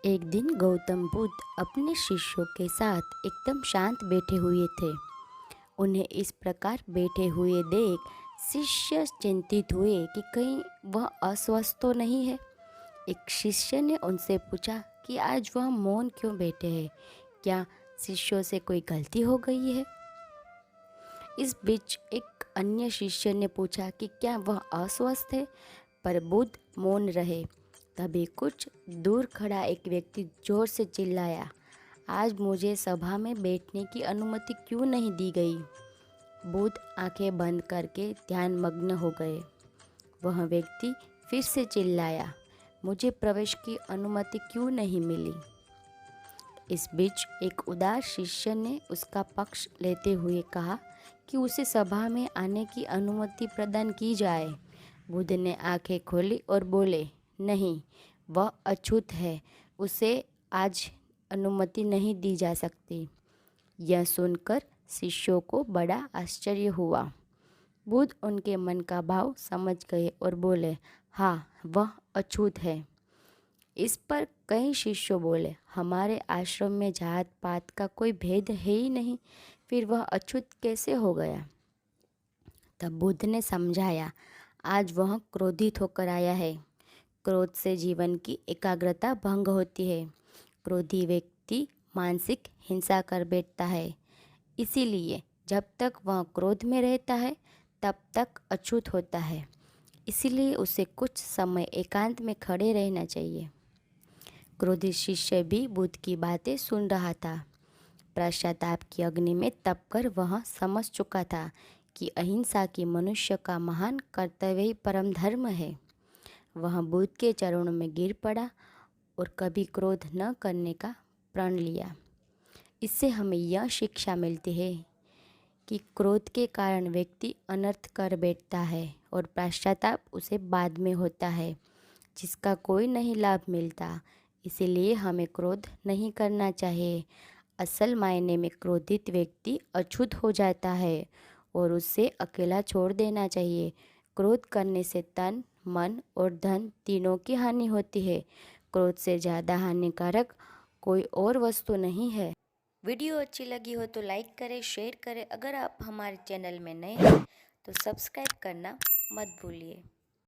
एक दिन गौतम बुद्ध अपने शिष्यों के साथ एकदम शांत बैठे हुए थे। उन्हें इस प्रकार बैठे हुए देख शिष्य चिंतित हुए कि कहीं वह अस्वस्थ तो नहीं है। एक शिष्य ने उनसे पूछा कि आज वह मौन क्यों बैठे हैं, क्या शिष्यों से कोई गलती हो गई है। इस बीच एक अन्य शिष्य ने पूछा कि क्या वह अस्वस्थ है, पर बुद्ध मौन रहे। तभी कुछ दूर खड़ा एक व्यक्ति जोर से चिल्लाया, आज मुझे सभा में बैठने की अनुमति क्यों नहीं दी गई। बुद्ध आंखें बंद करके ध्यान मग्न हो गए। वह व्यक्ति फिर से चिल्लाया, मुझे प्रवेश की अनुमति क्यों नहीं मिली। इस बीच एक उदार शिष्य ने उसका पक्ष लेते हुए कहा कि उसे सभा में आने की अनुमति प्रदान की जाए। बुद्ध ने आंखें खोली और बोले, नहीं, वह अछूत है, उसे आज अनुमति नहीं दी जा सकती। यह सुनकर शिष्यों को बड़ा आश्चर्य हुआ। बुद्ध उनके मन का भाव समझ गए और बोले, हाँ, वह अछूत है। इस पर कई शिष्य बोले, हमारे आश्रम में जात पात का कोई भेद है ही नहीं, फिर वह अछूत कैसे हो गया। तब बुद्ध ने समझाया, आज वह क्रोधित होकर आया है। क्रोध से जीवन की एकाग्रता भंग होती है। क्रोधी व्यक्ति मानसिक हिंसा कर बैठता है। इसीलिए जब तक वह क्रोध में रहता है तब तक अछूत होता है। इसीलिए उसे कुछ समय एकांत में खड़े रहना चाहिए। क्रोधित शिष्य भी बुद्ध की बातें सुन रहा था। पश्चाताप की अग्नि में तपकर वह समझ चुका था कि अहिंसा की मनुष्य का महान कर्तव्य ही परम धर्म है। वह बुद्ध के चरणों में गिर पड़ा और कभी क्रोध न करने का प्रण लिया। इससे हमें यह शिक्षा मिलती है कि क्रोध के कारण व्यक्ति अनर्थ कर बैठता है और पश्चाताप उसे बाद में होता है, जिसका कोई नहीं लाभ मिलता। इसीलिए हमें क्रोध नहीं करना चाहिए। असल मायने में क्रोधित व्यक्ति अछूत हो जाता है और उसे अकेला छोड़ देना चाहिए। क्रोध करने से तन, मन और धन तीनों की हानि होती है। क्रोध से ज़्यादा हानिकारक कोई और वस्तु नहीं है। वीडियो अच्छी लगी हो तो लाइक करें, शेयर करें। अगर आप हमारे चैनल में नए हैं तो सब्सक्राइब करना मत भूलिए।